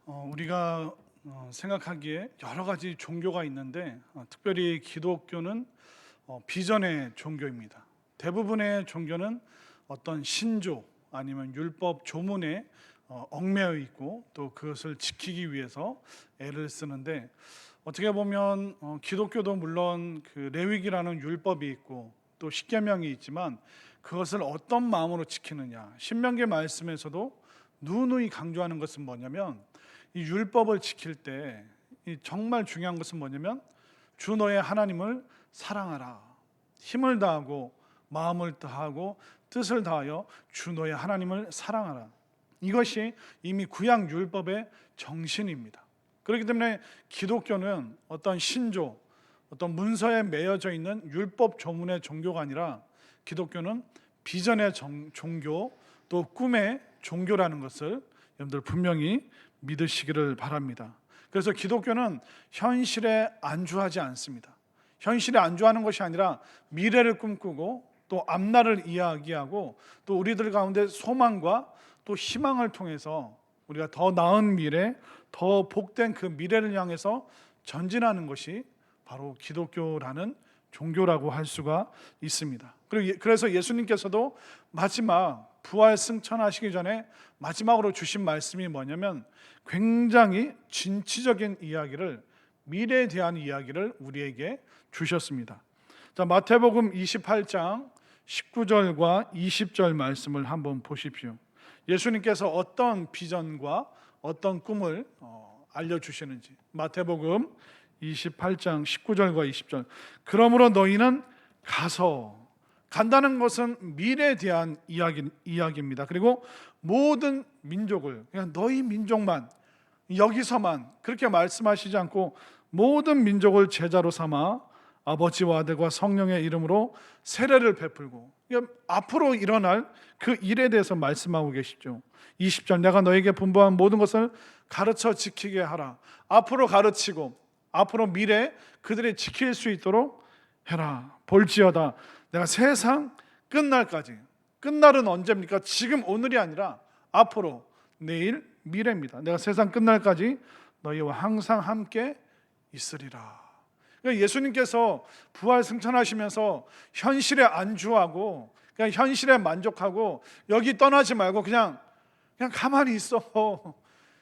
우리가 생각하기에 여러 가지 종교가 있는데 특별히 기독교는 비전의 종교입니다. 대부분의 종교는 어떤 신조 아니면 율법 조문에 얽매여 있고 또 그것을 지키기 위해서 애를 쓰는데, 어떻게 보면 기독교도 물론 그 레위기라는 율법이 있고 또 십계명이 있지만 그것을 어떤 마음으로 지키느냐, 신명기 말씀에서도 누누이 강조하는 것은 뭐냐면, 이 율법을 지킬 때 정말 중요한 것은 뭐냐면 주 너의 하나님을 사랑하라. 힘을 다하고 마음을 다하고 뜻을 다하여 주 너의 하나님을 사랑하라. 이것이 이미 구약 율법의 정신입니다. 그렇기 때문에 기독교는 어떤 신조, 어떤 문서에 매여져 있는 율법 조문의 종교가 아니라 기독교는 비전의 종교, 또 꿈의 종교라는 것을 여러분들 분명히 믿으시기를 바랍니다. 그래서 기독교는 현실에 안주하지 않습니다. 현실에 안주하는 것이 아니라 미래를 꿈꾸고 또 앞날을 이야기하고 또 우리들 가운데 소망과 또 희망을 통해서 우리가 더 나은 미래, 더 복된 그 미래를 향해서 전진하는 것이 바로 기독교라는 종교라고 할 수가 있습니다. 그래서 예수님께서도 마지막 부활 승천하시기 전에 마지막으로 주신 말씀이 뭐냐면 굉장히 진취적인 이야기를, 미래에 대한 이야기를 우리에게 주셨습니다. 자, 마태복음 28장 19절과 20절 말씀을 한번 보십시오. 예수님께서 어떤 비전과 어떤 꿈을 알려주시는지. 마태복음 28장 19절과 20절. 그러므로 너희는 가서, 간다는 것은 미래에 대한 이야기입니다. 그리고 모든 민족을, 그냥 너희 민족만, 여기서만 그렇게 말씀하시지 않고 모든 민족을 제자로 삼아 아버지와 아들과 성령의 이름으로 세례를 베풀고, 앞으로 일어날 그 일에 대해서 말씀하고 계시죠. 20절, 내가 너에게 분부한 모든 것을 가르쳐 지키게 하라. 앞으로 가르치고 앞으로 미래 그들이 지킬 수 있도록 해라. 볼지어다 내가 세상 끝날까지, 끝날은 언제입니까? 지금 오늘이 아니라 앞으로, 내일, 미래입니다. 내가 세상 끝날까지 너희와 항상 함께 있으리라. 그러니까 예수님께서 부활 승천하시면서 현실에 안주하고 그냥 현실에 만족하고 여기 떠나지 말고 그냥 가만히 있어.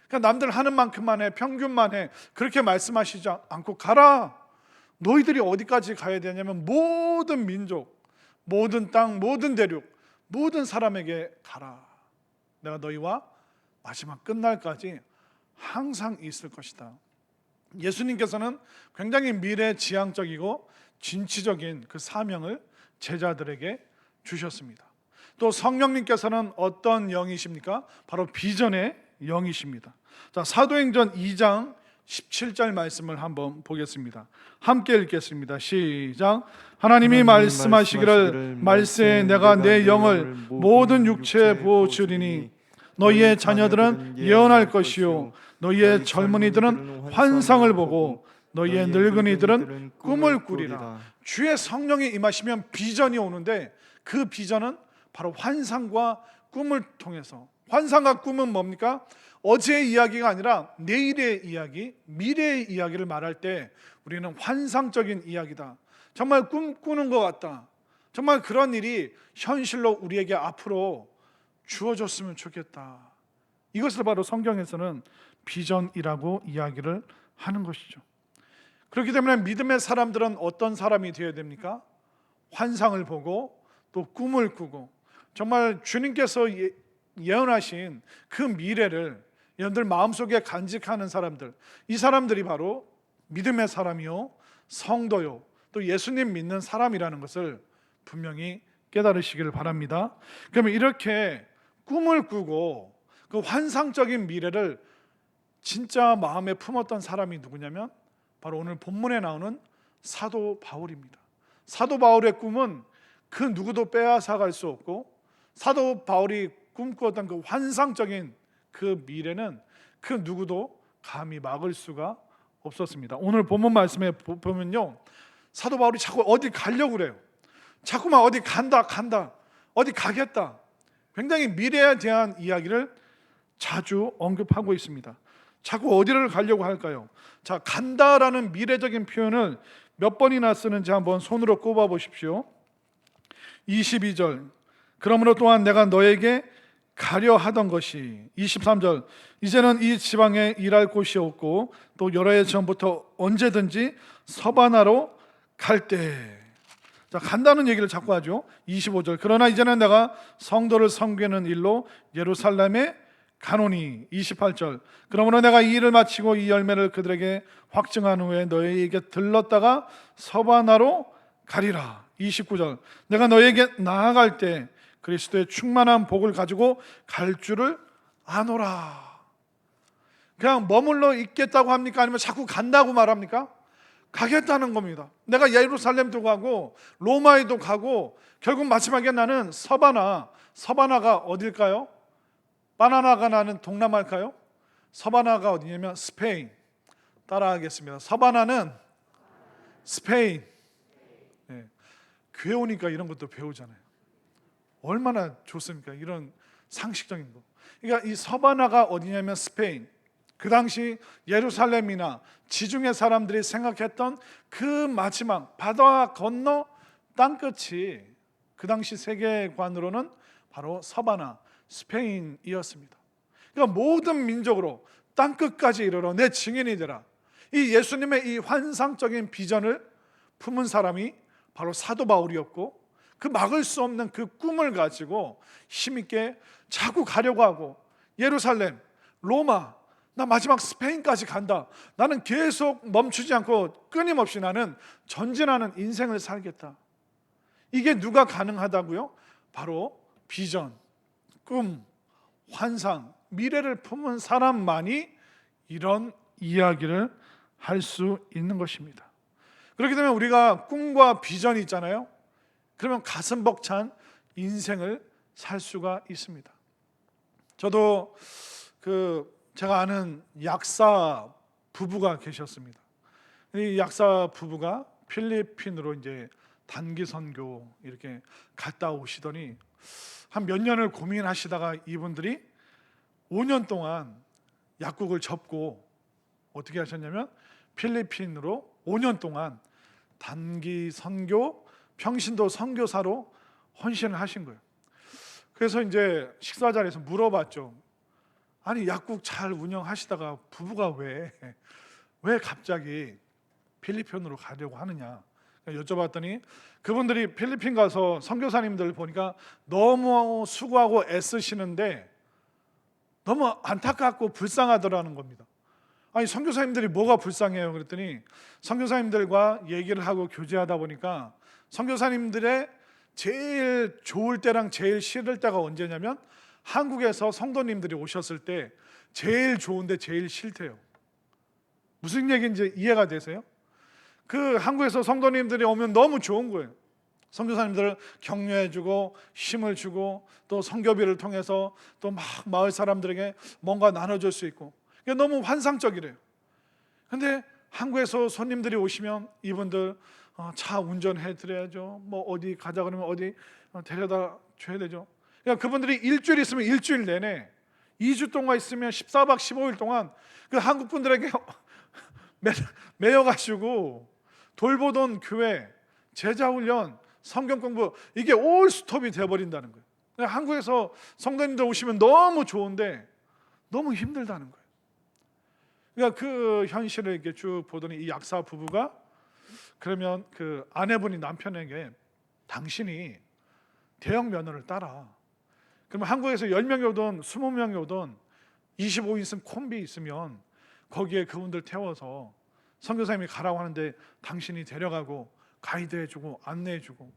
그냥 남들 하는 만큼만 해, 평균만 해, 그렇게 말씀하시지 않고 가라. 너희들이 어디까지 가야 되냐면 모든 민족, 모든 땅, 모든 대륙, 모든 사람에게 가라. 내가 너희와 마지막 끝날까지 항상 있을 것이다. 예수님께서는 굉장히 미래지향적이고 진취적인 그 사명을 제자들에게 주셨습니다. 또 성령님께서는 어떤 영이십니까? 바로 비전의 영이십니다. 자, 사도행전 2장 17절 말씀을 한번 보겠습니다. 함께 읽겠습니다. 시작. 하나님이 말씀하시기를 말세에 내가 내 영을 모든 육체에 부어주리니 너희의 자녀들은 예언할 것이요 너희의 젊은이들은 환상을 보고 너희의 늙은이들은 꿈을 꾸리라. 주의 성령이 임하시면 비전이 오는데 그 비전은 바로 환상과 꿈을 통해서, 환상과 꿈은 뭡니까? 어제의 이야기가 아니라 내일의 이야기, 미래의 이야기를 말할 때 우리는 환상적인 이야기다, 정말 꿈꾸는 것 같다, 정말 그런 일이 현실로 우리에게 앞으로 주어졌으면 좋겠다. 이것을 바로 성경에서는 비전이라고 이야기를 하는 것이죠. 그렇기 때문에 믿음의 사람들은 어떤 사람이 되어야 됩니까? 환상을 보고 또 꿈을 꾸고 정말 주님께서 예언하신 그 미래를 여러분들 마음속에 간직하는 사람들, 이 사람들이 바로 믿음의 사람이요 성도요 또 예수님 믿는 사람이라는 것을 분명히 깨달으시기를 바랍니다. 그러면 이렇게 꿈을 꾸고 그 환상적인 미래를 진짜 마음에 품었던 사람이 누구냐면 바로 오늘 본문에 나오는 사도 바울입니다. 사도 바울의 꿈은 그 누구도 빼앗아갈 수 없고, 사도 바울이 꿈꾸었던 그 환상적인 그 미래는 그 누구도 감히 막을 수가 없었습니다. 오늘 본문 말씀에 보면요, 사도 바울이 자꾸 어디 가려고 그래요. 자꾸만 어디 간다 어디 가겠다, 굉장히 미래에 대한 이야기를 자주 언급하고 있습니다. 자꾸 어디를 가려고 할까요? 자, 간다라는 미래적인 표현을 몇 번이나 쓰는지 한번 손으로 꼽아 보십시오. 22절, 그러므로 또한 내가 너에게 가려 하던 것이. 23절, 이제는 이 지방에 일할 곳이 없고 또 여러 해 전부터 언제든지 서바나로 갈 때. 자, 간다는 얘기를 자꾸 하죠. 25절, 그러나 이제는 내가 성도를 섬기는 일로 예루살렘에 가노니. 28절, 그러므로 내가 이 일을 마치고 이 열매를 그들에게 확증한 후에 너희에게 들렀다가 서바나로 가리라. 29절, 내가 너희에게 나아갈 때 그리스도의 충만한 복을 가지고 갈 줄을 아노라. 그냥 머물러 있겠다고 합니까? 아니면 자꾸 간다고 말합니까? 가겠다는 겁니다. 내가 예루살렘도 가고 로마에도 가고 결국 마지막에 나는 서바나가 어딜까요? 바나나가 나는 동남아일까요? 서바나가 어디냐면 스페인. 따라하겠습니다. 서바나는 스페인. 네. 교회 오니까 이런 것도 배우잖아요. 얼마나 좋습니까? 이런 상식적인 거. 그러니까 이 서바나가 어디냐면 스페인. 그 당시 예루살렘이나 지중해 사람들이 생각했던 그 마지막 바다 건너 땅끝이 그 당시 세계관으로는 바로 서바나, 스페인이었습니다. 그러니까 모든 민족으로 땅끝까지 이르러 내 증인이 되라. 이 예수님의 이 환상적인 비전을 품은 사람이 바로 사도 바울이었고, 그 막을 수 없는 그 꿈을 가지고 힘있게 자꾸 가려고 하고, 예루살렘, 로마, 나 마지막 스페인까지 간다. 나는 계속 멈추지 않고 끊임없이 나는 전진하는 인생을 살겠다. 이게 누가 가능하다고요? 바로 비전, 꿈, 환상, 미래를 품은 사람만이 이런 이야기를 할 수 있는 것입니다. 그렇기 때문에 우리가 꿈과 비전이 있잖아요. 그러면 가슴 벅찬 인생을 살 수가 있습니다. 저도 제가 아는 약사 부부가 계셨습니다. 이 약사 부부가 필리핀으로 이제 단기 선교 이렇게 갔다 오시더니 한 몇 년을 고민하시다가 이분들이 5년 동안 약국을 접고 어떻게 하셨냐면 필리핀으로 5년 동안 단기 선교 평신도 선교사로 헌신을 하신 거예요. 그래서 이제 식사 자리에서 물어봤죠. 아니, 약국 잘 운영하시다가 부부가 왜 갑자기 필리핀으로 가려고 하느냐 여쭤봤더니, 그분들이 필리핀 가서 선교사님들 보니까 너무 수고하고 애쓰시는데 너무 안타깝고 불쌍하더라는 겁니다. 아니, 선교사님들이 뭐가 불쌍해요? 그랬더니 선교사님들과 얘기를 하고 교제하다 보니까 선교사님들의 제일 좋을 때랑 제일 싫을 때가 언제냐면 한국에서 성도님들이 오셨을 때 제일 좋은데 제일 싫대요. 무슨 얘기인지 이해가 되세요? 그 한국에서 성도님들이 오면 너무 좋은 거예요. 선교사님들을 격려해주고 힘을 주고 또 선교비를 통해서 또 막 마을 사람들에게 뭔가 나눠줄 수 있고, 이게 너무 환상적이래요. 근데 한국에서 손님들이 오시면 이분들 차 운전해 드려야죠. 뭐 어디 가자 그러면 어디 데려다 줘야 되죠. 그러니까 그분들이 일주일 있으면 일주일 내내, 2주 동안 있으면 14박 15일 동안 그 한국 분들에게 매여가지고 돌보던 교회, 제자훈련, 성경 공부, 이게 올 스톱이 되어버린다는 거예요. 그러니까 한국에서 성도님들 오시면 너무 좋은데 너무 힘들다는 거예요. 그러니까 그 현실을 이렇게 쭉 보더니 이 약사 부부가 그러면 그 아내분이 남편에게 당신이 대형 면허를 따라. 그러면 한국에서 10명이 오든 20명이 오든 25인승 콤비 있으면 거기에 그분들 태워서 선교사님이 가라고 하는데 당신이 데려가고 가이드해주고 안내해주고,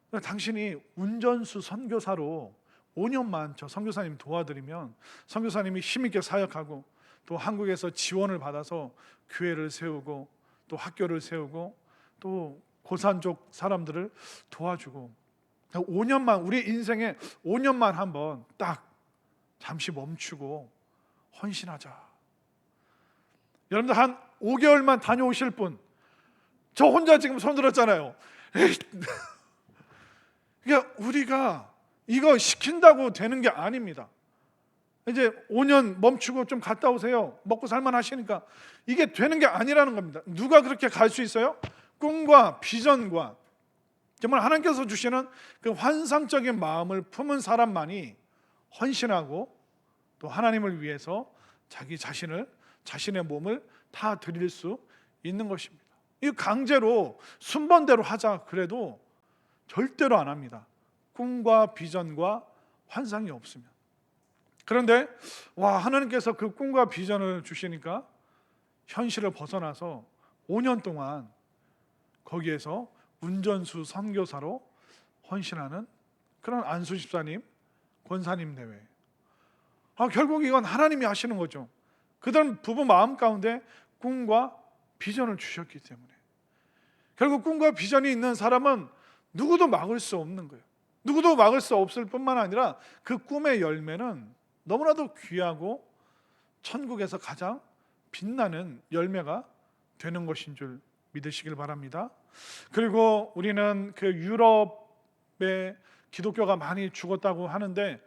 그러니까 당신이 운전수 선교사로 5년만 저 선교사님 도와드리면 선교사님이 힘있게 사역하고 또 한국에서 지원을 받아서 교회를 세우고 또 학교를 세우고 또 고산족 사람들을 도와주고, 5년만, 우리 인생에 5년만 한번 딱 잠시 멈추고 헌신하자. 여러분들 한 5개월만 다녀오실 분, 저 혼자 지금 손 들었잖아요. 그러니까 우리가 이거 시킨다고 되는 게 아닙니다. 이제 5년 멈추고 좀 갔다 오세요. 먹고 살만 하시니까 이게 되는 게 아니라는 겁니다. 누가 그렇게 갈 수 있어요? 꿈과 비전과 정말 하나님께서 주시는 그 환상적인 마음을 품은 사람만이 헌신하고 또 하나님을 위해서 자기 자신을, 자신의 몸을 다 드릴 수 있는 것입니다. 이 강제로 순번대로 하자 그래도 절대로 안 합니다. 꿈과 비전과 환상이 없으면. 그런데 하나님께서 그 꿈과 비전을 주시니까 현실을 벗어나서 5년 동안 거기에서 운전수 선교사로 헌신하는 그런 안수 집사님, 권사님 대회. 결국 이건 하나님이 하시는 거죠. 그들은 부부 마음 가운데 꿈과 비전을 주셨기 때문에 결국 꿈과 비전이 있는 사람은 누구도 막을 수 없는 거예요. 누구도 막을 수 없을 뿐만 아니라 그 꿈의 열매는 너무나도 귀하고 천국에서 가장 빛나는 열매가 되는 것인 줄 믿으시길 바랍니다. 그리고 우리는 그 유럽의 기독교가 많이 죽었다고 하는데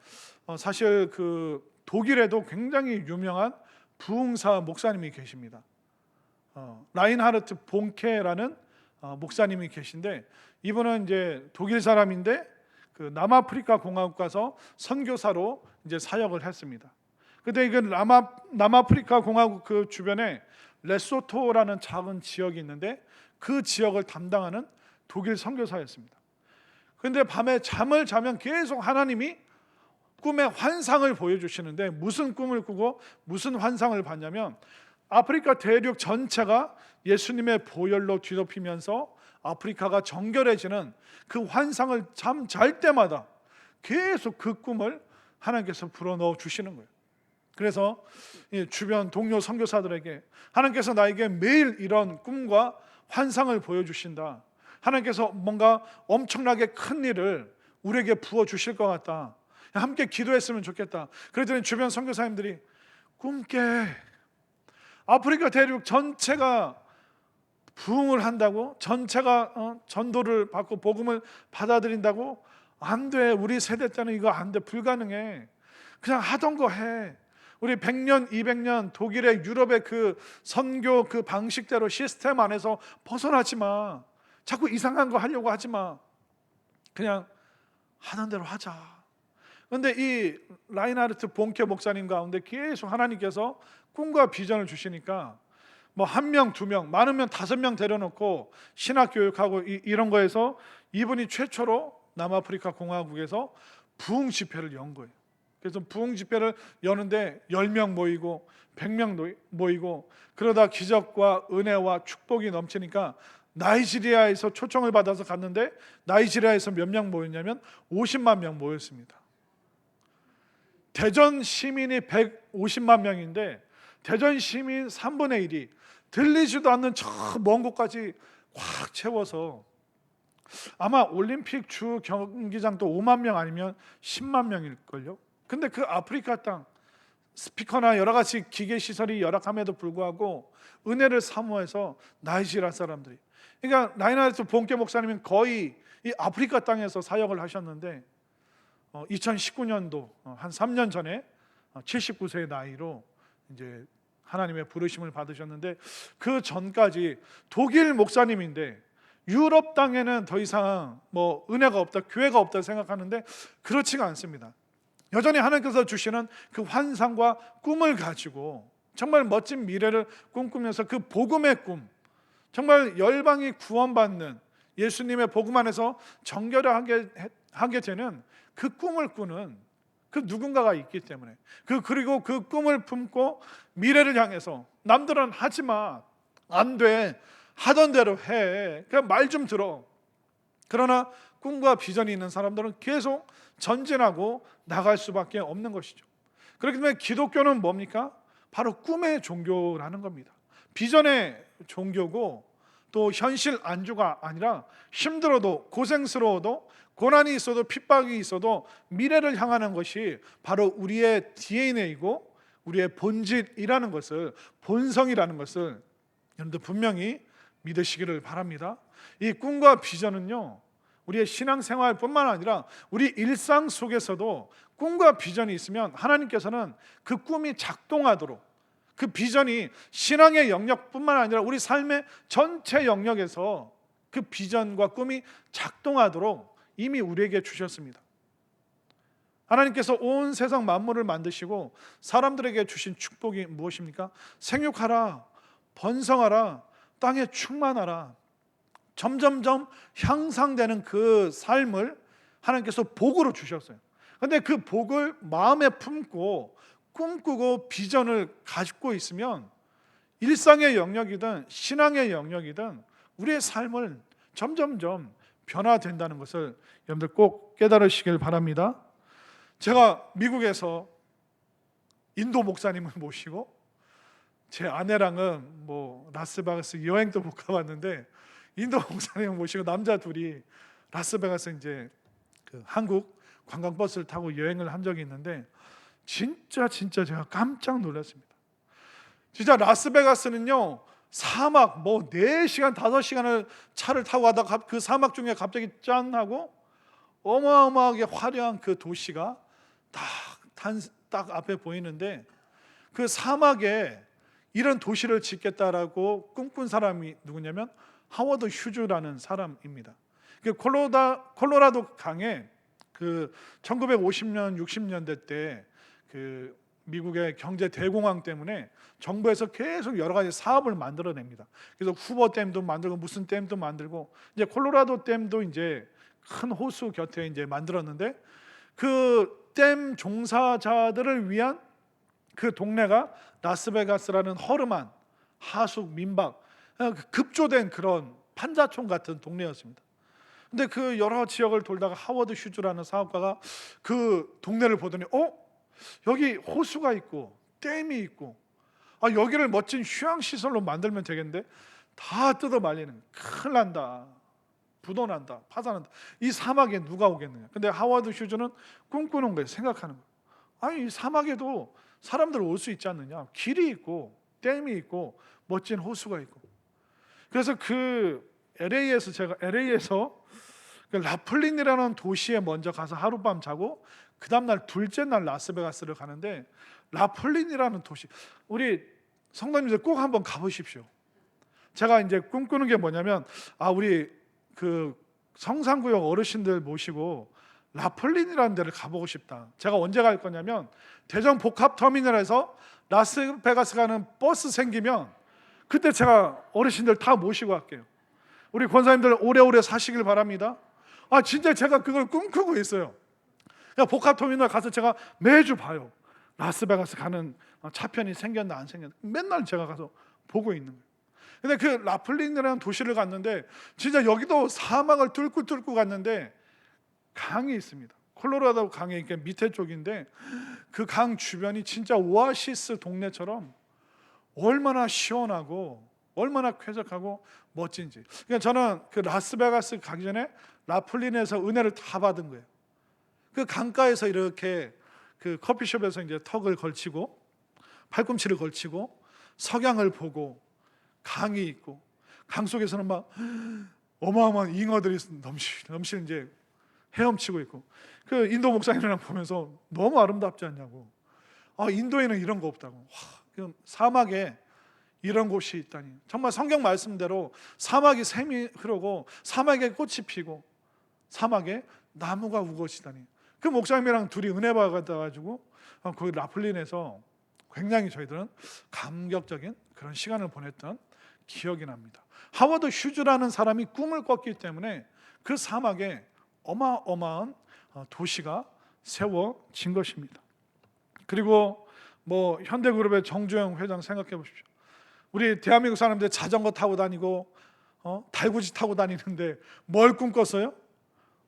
사실 그 독일에도 굉장히 유명한 부흥사 목사님이 계십니다. 라인하르트 본케라는 목사님이 계신데 이분은 이제 독일 사람인데 그 남아프리카 공화국 가서 선교사로 이제 사역을 했습니다. 근데 그 남아프리카 공화국 그 주변에 레소토라는 작은 지역이 있는데 그 지역을 담당하는 독일 선교사였습니다. 근데 밤에 잠을 자면 계속 하나님이 꿈의 환상을 보여주시는데 무슨 꿈을 꾸고 무슨 환상을 봤냐면 아프리카 대륙 전체가 예수님의 보혈로 뒤덮이면서 아프리카가 정결해지는 그 환상을 잠 잘 때마다 계속 그 꿈을 하나님께서 불어넣어 주시는 거예요. 그래서 주변 동료 선교사들에게 하나님께서 나에게 매일 이런 꿈과 환상을 보여주신다. 하나님께서 뭔가 엄청나게 큰 일을 우리에게 부어주실 것 같다. 함께 기도했으면 좋겠다. 그랬더니 주변 선교사님들이 꿈 깨. 아프리카 대륙 전체가 부흥을 한다고? 전체가 전도를 받고 복음을 받아들인다고? 안 돼. 우리 세대 때는 이거 안 돼. 불가능해. 그냥 하던 거 해. 우리 100년, 200년 독일의 유럽의 그 선교 그 방식대로 시스템 안에서 벗어나지 마. 자꾸 이상한 거 하려고 하지 마. 그냥 하는 대로 하자. 그런데 이 라인하르트 본케 목사님 가운데 계속 하나님께서 꿈과 비전을 주시니까 뭐 1명, 2명, 많으면 5명 데려놓고 신학 교육하고 이런 거에서 이분이 최초로 남아프리카 공화국에서 부흥 집회를 연 거예요. 그래서 부흥 집회를 여는데 10명 모이고 100명 모이고 그러다 기적과 은혜와 축복이 넘치니까 나이지리아에서 초청을 받아서 갔는데 나이지리아에서 몇 명 모였냐면 50만 명 모였습니다. 대전 시민이 150만 명인데 대전 시민 3분의 1이 들리지도 않는 저 먼 곳까지 꽉 채워서 아마 올림픽 주 경기장도 5만 명 아니면 10만 명일걸요. 근데 그 아프리카 땅 스피커나 여러 가지 기계 시설이 열악함에도 불구하고 은혜를 사모해서 나이지리아 사람들이, 그러니까 라인하르트 본케 목사님은 거의 이 아프리카 땅에서 사역을 하셨는데 2019년도 한 3년 전에 79세의 나이로 이제 하나님의 부르심을 받으셨는데 그 전까지 독일 목사님인데 유럽 땅에는 더 이상 뭐 은혜가 없다, 교회가 없다 생각하는데 그렇지가 않습니다. 여전히 하나님께서 주시는 그 환상과 꿈을 가지고 정말 멋진 미래를 꿈꾸면서 그 복음의 꿈, 정말 열방이 구원받는 예수님의 복음 안에서 정결하게 되는 그 꿈을 꾸는 그 누군가가 있기 때문에 그리고 그 꿈을 품고 미래를 향해서 남들은 하지 마, 안 돼, 하던 대로 해, 그냥 말 좀 들어. 그러나 꿈과 비전이 있는 사람들은 계속 전진하고 나갈 수밖에 없는 것이죠. 그렇기 때문에 기독교는 뭡니까? 바로 꿈의 종교라는 겁니다. 비전의 종교고 또 현실 안주가 아니라 힘들어도 고생스러워도 고난이 있어도 핍박이 있어도 미래를 향하는 것이 바로 우리의 DNA이고 우리의 본질이라는 것을, 본성이라는 것을 여러분들 분명히 믿으시기를 바랍니다. 이 꿈과 비전은요, 우리의 신앙생활뿐만 아니라 우리 일상 속에서도 꿈과 비전이 있으면 하나님께서는 그 꿈이 작동하도록, 그 비전이 신앙의 영역뿐만 아니라 우리 삶의 전체 영역에서 그 비전과 꿈이 작동하도록 이미 우리에게 주셨습니다. 하나님께서 온 세상 만물을 만드시고 사람들에게 주신 축복이 무엇입니까? 생육하라, 번성하라, 땅에 충만하라. 점점점 향상되는 그 삶을 하나님께서 복으로 주셨어요. 그런데 그 복을 마음에 품고 꿈꾸고 비전을 가지고 있으면 일상의 영역이든 신앙의 영역이든 우리의 삶을 점점점 변화된다는 것을 여러분들 꼭 깨달으시길 바랍니다. 제가 미국에서 인도 목사님을 모시고 제 아내랑은 라스베가스 여행도 못 가봤는데 인도 목사님을 모시고 남자 둘이 라스베가스 이제 그 한국 관광버스를 타고 여행을 한 적이 있는데 진짜 제가 깜짝 놀랐습니다. 진짜 라스베가스는요, 사막 4시간 5시간을 차를 타고 가다가 그 사막 중에 갑자기 짠 하고 어마어마하게 화려한 그 도시가 딱 앞에 보이는데, 그 사막에 이런 도시를 짓겠다라고 꿈꾼 사람이 누구냐면 하워드 휴즈라는 사람입니다. 그 콜로라도 강에 그 1950년 60년대 때 그 미국의 경제 대공황 때문에 정부에서 계속 여러 가지 사업을 만들어냅니다. 그래서 후버 댐도 만들고 무슨 댐도 만들고 이제 콜로라도 댐도 이제 큰 호수 곁에 이제 만들었는데, 그 댐 종사자들을 위한 그 동네가 라스베가스라는 허름한 하숙 민박, 급조된 그런 판자촌 같은 동네였습니다. 근데 그 여러 지역을 돌다가 하워드 휴즈라는 사업가가 그 동네를 보더니 여기 호수가 있고 댐이 있고 여기를 멋진 휴양시설로 만들면 되겠는데 다 뜯어 말리는, 큰일 난다, 부도난다, 파산한다, 이 사막에 누가 오겠느냐. 근데 하워드 휴즈는 꿈꾸는 거예요. 생각하는 거예요. 아니, 이 사막에도 사람들 올 수 있지 않느냐. 길이 있고 댐이 있고 멋진 호수가 있고. 그래서 제가 LA에서 그 라플린이라는 도시에 먼저 가서 하룻밤 자고 그 다음날 둘째 날 라스베가스를 가는데, 라플린이라는 도시, 우리 성도님들 꼭 한번 가보십시오. 제가 이제 꿈꾸는 게 뭐냐면 우리 그 성산구역 어르신들 모시고 라플린이라는 데를 가보고 싶다. 제가 언제 갈 거냐면 대전 복합터미널에서 라스베가스 가는 버스 생기면 그때 제가 어르신들 다 모시고 갈게요. 우리 권사님들 오래오래 사시길 바랍니다. 진짜 제가 그걸 꿈꾸고 있어요. 복합터미널 가서 제가 매주 봐요. 라스베가스 가는 차편이 생겼나 안 생겼나 맨날 제가 가서 보고 있는 거예요. 근데 그 라플린이라는 도시를 갔는데 진짜 여기도 사막을 뚫고 갔는데 강이 있습니다. 콜로라도 강의 밑에 쪽인데 그 강 주변이 진짜 오아시스 동네처럼 얼마나 시원하고 얼마나 쾌적하고 멋진지. 그러니까 저는 그 라스베가스 가기 전에 라플린에서 은혜를 다 받은 거예요. 그 강가에서 이렇게 그 커피숍에서 이제 턱을 걸치고 팔꿈치를 걸치고 석양을 보고 강이 있고 강 속에서는 막 어마어마한 잉어들이 넘실 이제 헤엄치고 있고, 그 인도 목사님이랑 보면서 너무 아름답지 않냐고. 인도에는 이런 거 없다고. 그 사막에 이런 곳이 있다니. 정말 성경 말씀대로 사막이 샘이 흐르고 사막에 꽃이 피고 사막에 나무가 우거지다니. 그 목사님이랑 둘이 은혜 받아가지고 거기 라플린에서 굉장히 저희들은 감격적인 그런 시간을 보냈던 기억이 납니다. 하워드 휴즈라는 사람이 꿈을 꿨기 때문에 그 사막에 어마어마한 도시가 세워진 것입니다. 그리고 현대그룹의 정주영 회장 생각해 보십시오. 우리 대한민국 사람들 자전거 타고 다니고 달구지 타고 다니는데 뭘 꿈꿨어요?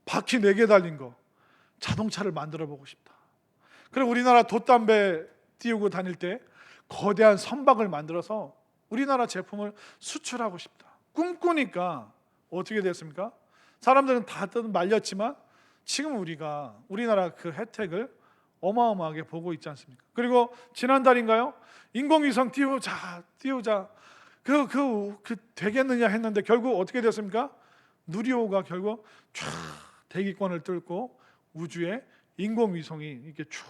바퀴 4개 달린 거, 자동차를 만들어 보고 싶다. 그리고 우리나라 돛담배 띄우고 다닐 때 거대한 선박을 만들어서 우리나라 제품을 수출하고 싶다. 꿈꾸니까 어떻게 됐습니까? 사람들은 다 말렸지만 지금 우리나라 그 혜택을 어마어마하게 보고 있지 않습니까? 그리고 지난달인가요? 인공위성 띄우자. 그 되겠느냐 했는데 결국 어떻게 됐습니까? 누리호가 결국 쫙 대기권을 뚫고 우주에 인공위성이 이렇게 쭉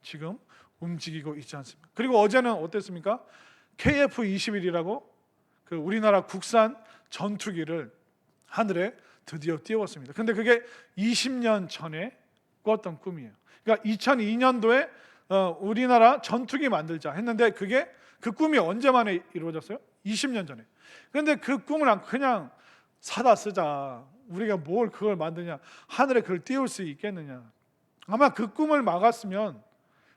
지금 움직이고 있지 않습니까? 그리고 어제는 어땠습니까? KF-21이라고 그 우리나라 국산 전투기를 하늘에 드디어 띄웠습니다. 근데 그게 20년 전에 꿨던 꿈이에요. 그러니까 2002년도에 우리나라 전투기 만들자 했는데 그게 그 꿈이 언제 만에 이루어졌어요? 20년 전에. 그런데 그 꿈을 그냥 사다 쓰자. 우리가 뭘 그걸 만드냐? 하늘에 그걸 띄울 수 있겠느냐? 아마 그 꿈을 막았으면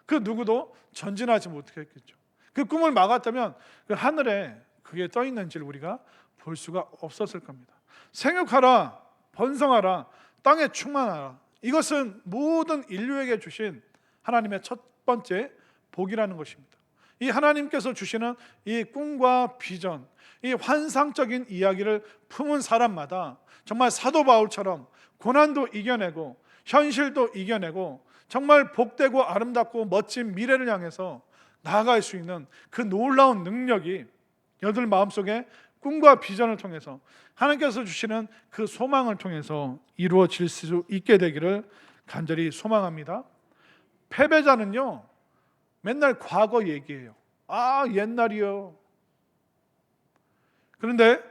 그 누구도 전진하지 못했겠죠. 그 꿈을 막았다면 그 하늘에 그게 떠 있는지를 우리가 볼 수가 없었을 겁니다. 생육하라, 번성하라, 땅에 충만하라. 이것은 모든 인류에게 주신 하나님의 첫 번째 복이라는 것입니다. 이 하나님께서 주시는 이 꿈과 비전, 이 환상적인 이야기를 품은 사람마다 정말 사도 바울처럼 고난도 이겨내고 현실도 이겨내고 정말 복되고 아름답고 멋진 미래를 향해서 나아갈 수 있는 그 놀라운 능력이 여러분들 마음속에 꿈과 비전을 통해서 하나님께서 주시는 그 소망을 통해서 이루어질 수 있게 되기를 간절히 소망합니다. 패배자는요 맨날 과거 얘기해요. 아 옛날이요. 그런데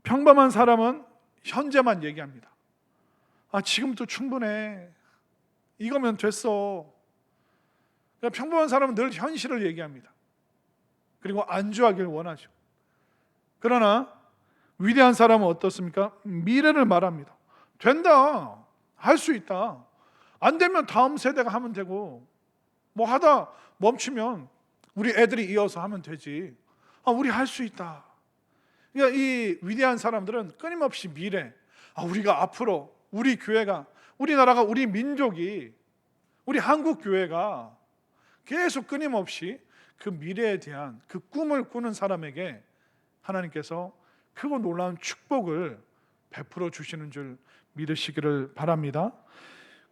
평범한 사람은 현재만 얘기합니다. 아 지금도 충분해. 이거면 됐어. 그러니까 평범한 사람은 늘 현실을 얘기합니다. 그리고 안주하길 원하죠. 그러나 위대한 사람은 어떻습니까? 미래를 말합니다. 된다. 할 수 있다. 안 되면 다음 세대가 하면 되고 뭐 하다 멈추면 우리 애들이 이어서 하면 되지. 아, 우리 할 수 있다. 그러니까 이 위대한 사람들은 끊임없이 미래, 우리가 앞으로 우리 교회가, 우리나라가, 우리 민족이, 우리 한국 교회가 계속 끊임없이 그 미래에 대한 그 꿈을 꾸는 사람에게 하나님께서 크고 놀라운 축복을 베풀어 주시는 줄 믿으시기를 바랍니다.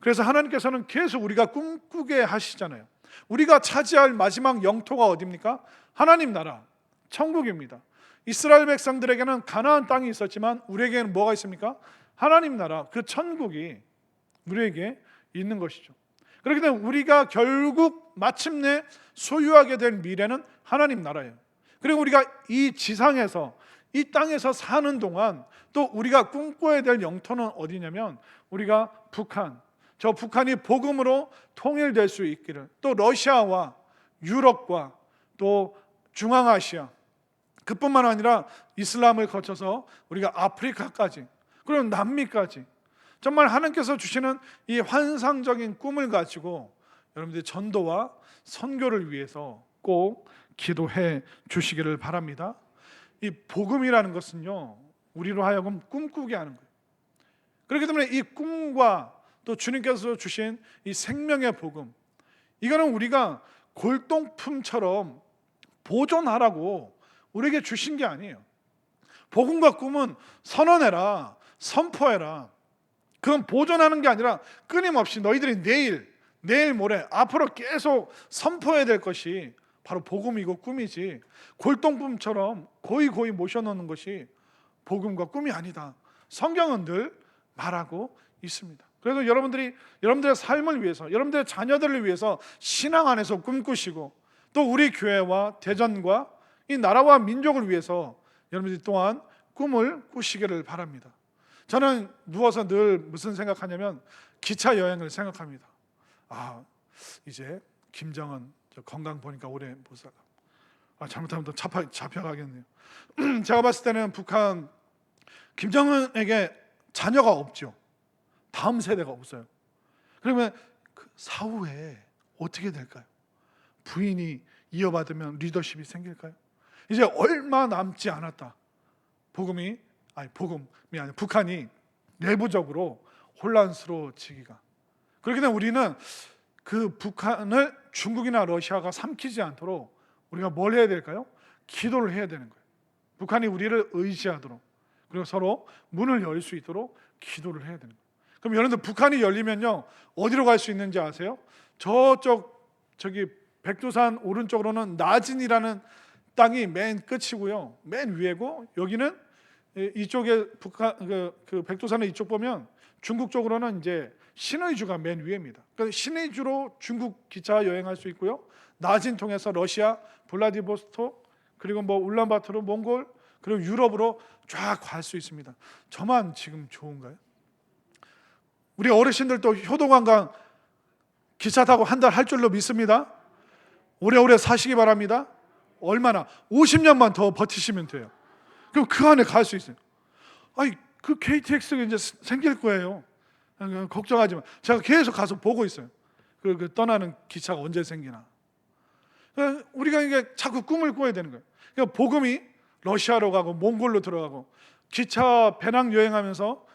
그래서 하나님께서는 계속 우리가 꿈꾸게 하시잖아요. 우리가 차지할 마지막 영토가 어디입니까? 하나님 나라, 천국입니다. 이스라엘 백성들에게는 가나안 땅이 있었지만 우리에게는 뭐가 있습니까? 하나님 나라, 그 천국이 우리에게 있는 것이죠. 그렇기 때문에 우리가 결국 마침내 소유하게 될 미래는 하나님 나라예요. 그리고 우리가 이 지상에서, 이 땅에서 사는 동안 또 우리가 꿈꿔야 될 영토는 어디냐면 우리가 북한, 저 북한이 복음으로 통일될 수 있기를, 또 러시아와 유럽과 또 중앙아시아, 그뿐만 아니라 이슬람을 거쳐서 우리가 아프리카까지, 그리고 남미까지 정말 하나님께서 주시는 이 환상적인 꿈을 가지고 여러분들이 전도와 선교를 위해서 꼭 기도해 주시기를 바랍니다. 이 복음이라는 것은요 우리로 하여금 꿈꾸게 하는 거예요. 그렇기 때문에 이 꿈과 또 주님께서 주신 이 생명의 복음, 이거는 우리가 골동품처럼 보존하라고 우리에게 주신 게 아니에요. 복음과 꿈은 선언해라, 선포해라. 그건 보존하는 게 아니라 끊임없이 너희들이 내일 모레 앞으로 계속 선포해야 될 것이 바로 복음이고 꿈이지, 골동품처럼 고이 모셔놓는 것이 복음과 꿈이 아니다. 성경은 늘 말하고 있습니다. 그래서 여러분들의 삶을 위해서, 여러분들의 자녀들을 위해서 신앙 안에서 꿈꾸시고 또 우리 교회와 대전과 이 나라와 민족을 위해서 여러분들이 또한 꿈을 꾸시기를 바랍니다. 저는 누워서 늘 무슨 생각하냐면 기차 여행을 생각합니다. 이제 김정은 건강 보니까 오래 못 살아. 잘못하면 또 잡혀가겠네요. 제가 봤을 때는 북한 김정은에게 자녀가 없죠. 다음 세대가 없어요. 그러면 그 사후에 어떻게 될까요? 부인이 이어받으면 리더십이 생길까요? 이제 얼마 남지 않았다. 복음이 아니라 북한이 내부적으로 혼란스러워지기가. 그렇기 때문에 우리는 그 북한을 중국이나 러시아가 삼키지 않도록 우리가 뭘 해야 될까요? 기도를 해야 되는 거예요. 북한이 우리를 의지하도록, 그리고 서로 문을 열 수 있도록 기도를 해야 되는 거예요. 그럼 여러분들 북한이 열리면요 어디로 갈 수 있는지 아세요? 저기 백두산 오른쪽으로는 나진이라는 땅이 맨 끝이고요, 맨 위에고, 여기는 이쪽에 북한 그 백두산의 이쪽 보면 중국 쪽으로는 이제 신의 주가 맨 위에입니다. 그러니까 신의 주로 중국 기차 여행할 수 있고요. 나진 통해서 러시아, 블라디보스톡, 그리고 뭐 울란바토르, 몽골, 그리고 유럽으로 쫙 갈 수 있습니다. 저만 지금 좋은가요? 우리 어르신들도 효도관광 기차 타고 한 달 할 줄로 믿습니다. 오래오래 사시기 바랍니다. 얼마나 50년만 더 버티시면 돼요. 그럼 그 안에 갈 수 있어요. 아니 그 KTX가 이제 생길 거예요. 걱정하지 마. 제가 계속 가서 보고 있어요. 그 떠나는 기차가 언제 생기나. 우리가 이게 자꾸 꿈을 꿔야 되는 거예요. 그러니까 복음이 러시아로 가고 몽골로 들어가고 기차 배낭 여행하면서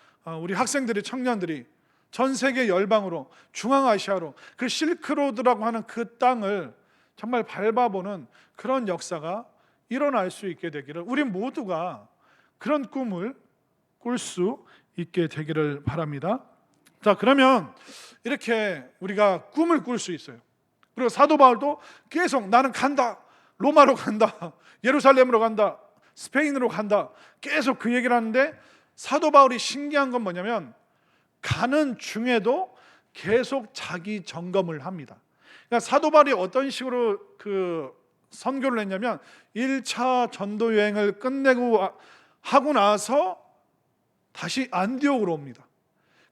우리 학생들이 청년들이 전 세계 열방으로 중앙아시아로 그 실크로드라고 하는 그 땅을 정말 밟아보는 그런 역사가 일어날 수 있게 되기를 우리 모두가 그런 꿈을 꿀 수 있게 되기를 바랍니다. 자, 그러면 이렇게 우리가 꿈을 꿀 수 있어요. 그리고 사도 바울도 계속 나는 간다, 로마로 간다, 예루살렘으로 간다, 스페인으로 간다, 계속 그 얘기를 하는데 사도 바울이 신기한 건 뭐냐면 가는 중에도 계속 자기 점검을 합니다. 그러니까 사도 바울이 어떤 식으로 그 선교를 했냐면 1차 전도 여행을 끝내고 하고 나서 다시 안디옥으로 옵니다.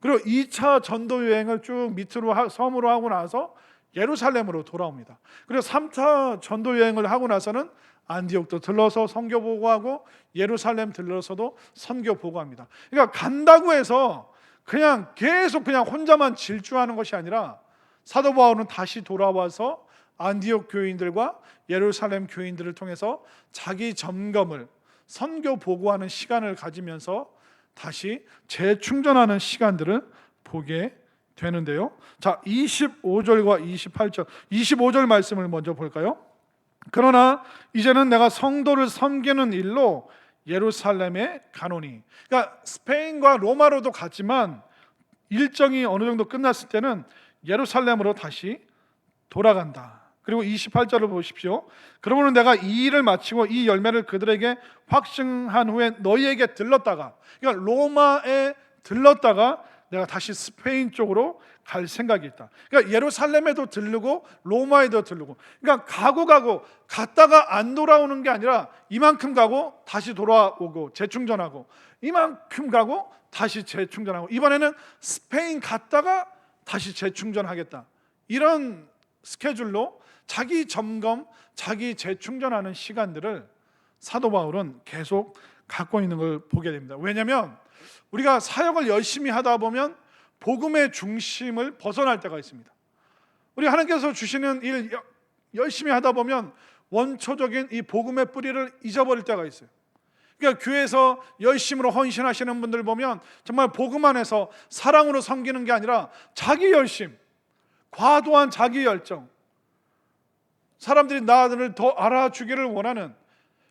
그리고 2차 전도 여행을 쭉 밑으로 섬으로 하고 나서 예루살렘으로 돌아옵니다. 그리고 3차 전도 여행을 하고 나서는 안디옥도 들러서 선교 보고하고 예루살렘 들러서도 선교 보고합니다. 그러니까 간다고 해서 그냥 계속 그냥 혼자만 질주하는 것이 아니라 사도 바울은 다시 돌아와서 안디옥 교인들과 예루살렘 교인들을 통해서 자기 점검을 선교 보고하는 시간을 가지면서 다시 재충전하는 시간들을 보게 되는데요. 자, 25절과 28절, 25절 말씀을 먼저 볼까요? 그러나 이제는 내가 성도를 섬기는 일로 예루살렘에 가노니. 그러니까 스페인과 로마로도 갔지만 일정이 어느 정도 끝났을 때는 예루살렘으로 다시 돌아간다. 그리고 28절을 보십시오. 그러므로 내가 이 일을 마치고 이 열매를 그들에게 확증한 후에 너희에게 들렀다가, 그러니까 로마에 들렀다가 내가 다시 스페인 쪽으로 갈 생각이 있다. 그러니까 예루살렘에도 들르고 로마에도 들르고, 그러니까 가고 갔다가 안 돌아오는 게 아니라 이만큼 가고 다시 돌아오고 재충전하고, 이만큼 가고 다시 재충전하고, 이번에는 스페인 갔다가 다시 재충전하겠다. 이런 스케줄로 자기 점검, 자기 재충전하는 시간들을 사도 바울은 계속 갖고 있는 걸 보게 됩니다. 왜냐하면 우리가 사역을 열심히 하다 보면 복음의 중심을 벗어날 때가 있습니다. 우리 하나님께서 주시는 일 열심히 하다 보면 원초적인 이 복음의 뿌리를 잊어버릴 때가 있어요. 그러니까 교회에서 열심으로 헌신하시는 분들 보면 정말 복음 안에서 사랑으로 섬기는 게 아니라 자기 열심, 과도한 자기 열정, 사람들이 나를 더 알아주기를 원하는,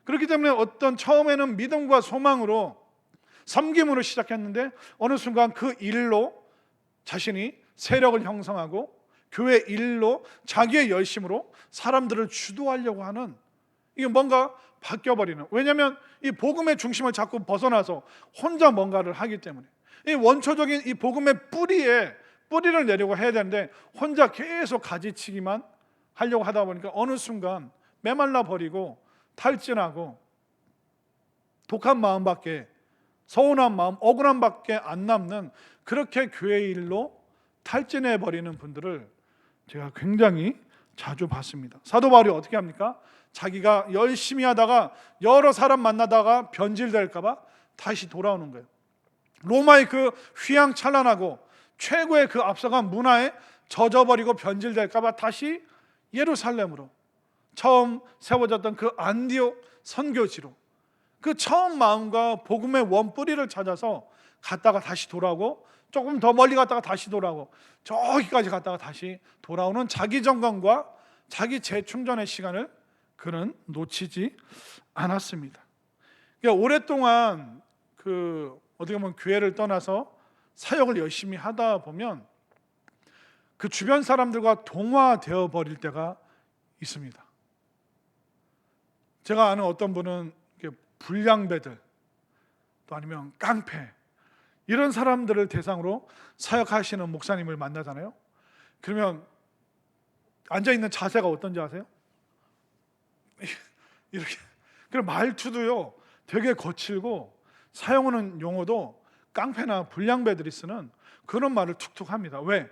그렇기 때문에 어떤 처음에는 믿음과 소망으로 섬김으로 시작했는데 어느 순간 그 일로 자신이 세력을 형성하고 교회 일로 자기의 열심으로 사람들을 주도하려고 하는, 이게 뭔가 바뀌어버리는, 왜냐하면 이 복음의 중심을 자꾸 벗어나서 혼자 뭔가를 하기 때문에 이 원초적인 이 복음의 뿌리를 내려고 해야 되는데 혼자 계속 가지치기만 하려고 하다 보니까 어느 순간 메말라 버리고 탈진하고 독한 마음밖에, 서운한 마음, 억울한 밖에 안 남는, 그렇게 교회 일로 탈진해 버리는 분들을 제가 굉장히 자주 봤습니다. 사도 바울이 어떻게 합니까? 자기가 열심히 하다가 여러 사람 만나다가 변질될까 봐 다시 돌아오는 거예요. 로마의 그 휘황찬란하고 최고의 그 앞서간 문화에 젖어버리고 변질될까 봐 다시 예루살렘으로, 처음 세워졌던 그 안디옥 선교지로, 그 처음 마음과 복음의 원뿌리를 찾아서 갔다가 다시 돌아오고, 조금 더 멀리 갔다가 다시 돌아오고, 저기까지 갔다가 다시 돌아오는 자기 점검과 자기 재충전의 시간을 그는 놓치지 않았습니다. 그러니까 오랫동안 어떻게 보면 교회를 떠나서 사역을 열심히 하다 보면 그 주변 사람들과 동화되어 버릴 때가 있습니다. 제가 아는 어떤 분은 불량배들, 또 아니면 깡패, 이런 사람들을 대상으로 사역하시는 목사님을 만나잖아요. 그러면 앉아있는 자세가 어떤지 아세요? 이렇게. 그리고 말투도요 되게 거칠고 사용하는 용어도 깡패나 불량배들이 쓰는 그런 말을 툭툭 합니다. 왜?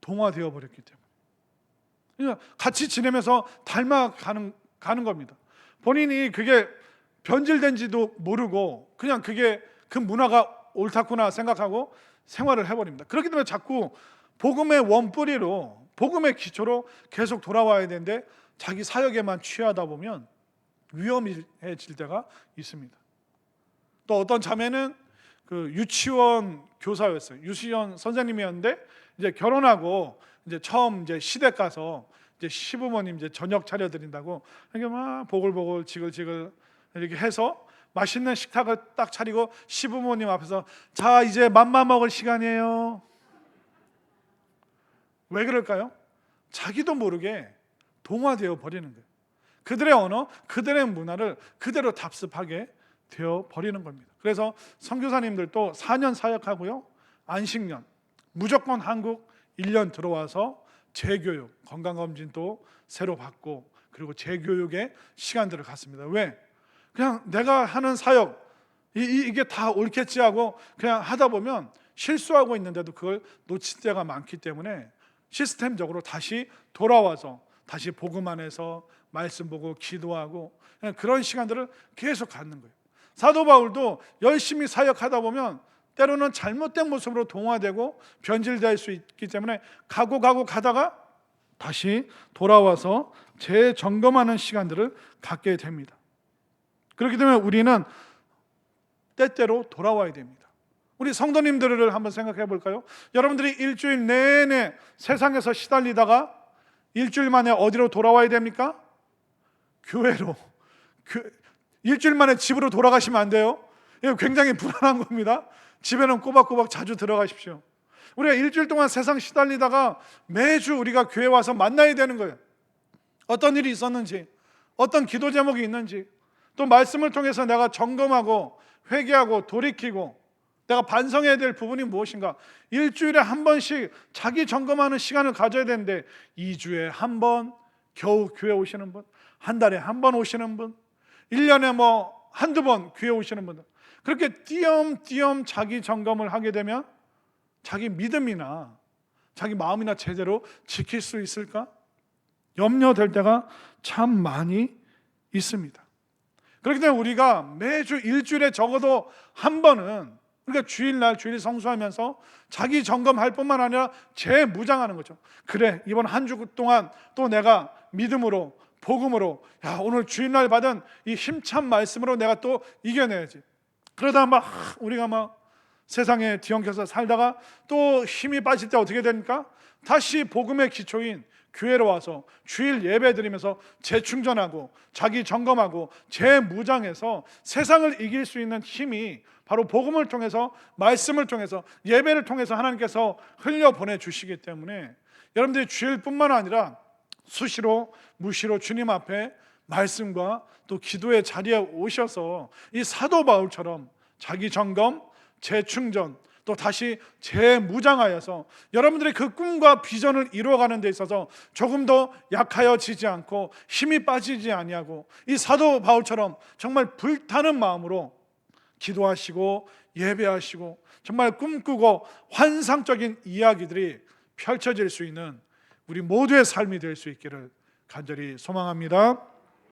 동화되어 버렸기 때문에. 그러니까 같이 지내면서 닮아가는 겁니다. 본인이 그게 변질된지도 모르고 그냥 그게 그 문화가 옳다구나 생각하고 생활을 해버립니다. 그렇기 때문에 자꾸 복음의 원뿌리로, 복음의 기초로 계속 돌아와야 되는데 자기 사역에만 취하다 보면 위험해질 때가 있습니다. 또 어떤 자매는 그 유치원 교사였어요. 유치원 선생님이었는데 이제 결혼하고 이제 처음 이제 시댁 가서 이제 시부모님 이제 저녁 차려드린다고 이렇게 막 보글보글 지글지글 이렇게 해서 맛있는 식탁을 딱 차리고 시부모님 앞에서 자 이제 맘마 먹을 시간이에요. 왜 그럴까요? 자기도 모르게 동화되어 버리는 거예요. 그들의 언어, 그들의 문화를 그대로 답습하게 되어 버리는 겁니다. 그래서 선교사님들도 4년 사역하고요, 안식년 무조건 한국 1년 들어와서 재교육, 건강검진도 새로 받고 그리고 재교육의 시간들을 갖습니다. 왜? 그냥 내가 하는 사역 이게 다 옳겠지 하고 그냥 하다 보면 실수하고 있는데도 그걸 놓칠 때가 많기 때문에 시스템적으로 다시 돌아와서 다시 복음 안에서 말씀 보고 기도하고 그런 시간들을 계속 갖는 거예요. 사도 바울도 열심히 사역하다 보면 때로는 잘못된 모습으로 동화되고 변질될 수 있기 때문에 가고 가다가 다시 돌아와서 재점검하는 시간들을 갖게 됩니다. 그렇기 때문에 우리는 때때로 돌아와야 됩니다. 우리 성도님들을 한번 생각해 볼까요? 여러분들이 일주일 내내 세상에서 시달리다가 일주일 만에 어디로 돌아와야 됩니까? 교회로. 일주일 만에 집으로 돌아가시면 안 돼요. 이거 굉장히 불안한 겁니다. 집에는 꼬박꼬박 자주 들어가십시오. 우리가 일주일 동안 세상 시달리다가 매주 우리가 교회 와서 만나야 되는 거예요. 어떤 일이 있었는지, 어떤 기도 제목이 있는지, 또 말씀을 통해서 내가 점검하고 회개하고 돌이키고 내가 반성해야 될 부분이 무엇인가. 일주일에 한 번씩 자기 점검하는 시간을 가져야 되는데 2주에 한 번 겨우 교회 오시는 분, 한 달에 한 번 오시는 분, 1년에 뭐 한두 번 교회 오시는 분들, 그렇게 띄엄띄엄 자기 점검을 하게 되면 자기 믿음이나 자기 마음이나 제대로 지킬 수 있을까? 염려될 때가 참 많이 있습니다. 그렇기 때문에 우리가 매주 일주일에 적어도 한 번은, 그러니까 주일날 주일 성수하면서 자기 점검할 뿐만 아니라 재무장하는 거죠. 그래, 이번 한 주 동안 또 내가 믿음으로 복음으로 오늘 주일날 받은 이 힘찬 말씀으로 내가 또 이겨내야지. 그러다 막 우리가 막 세상에 뒤엉켜서 살다가 또 힘이 빠질 때 어떻게 됩니까? 다시 복음의 기초인 교회로 와서 주일 예배 드리면서 재충전하고 자기 점검하고 재무장해서 세상을 이길 수 있는 힘이 바로 복음을 통해서, 말씀을 통해서, 예배를 통해서 하나님께서 흘려보내 주시기 때문에 여러분들이 주일뿐만 아니라 수시로 무시로 주님 앞에 말씀과 또 기도의 자리에 오셔서 이 사도 바울처럼 자기 점검, 재충전, 또 다시 재무장하여서 여러분들의 그 꿈과 비전을 이루어가는 데 있어서 조금 더 약하여지지 않고 힘이 빠지지 아니하고 이 사도 바울처럼 정말 불타는 마음으로 기도하시고 예배하시고 정말 꿈꾸고 환상적인 이야기들이 펼쳐질 수 있는 우리 모두의 삶이 될 수 있기를 간절히 소망합니다.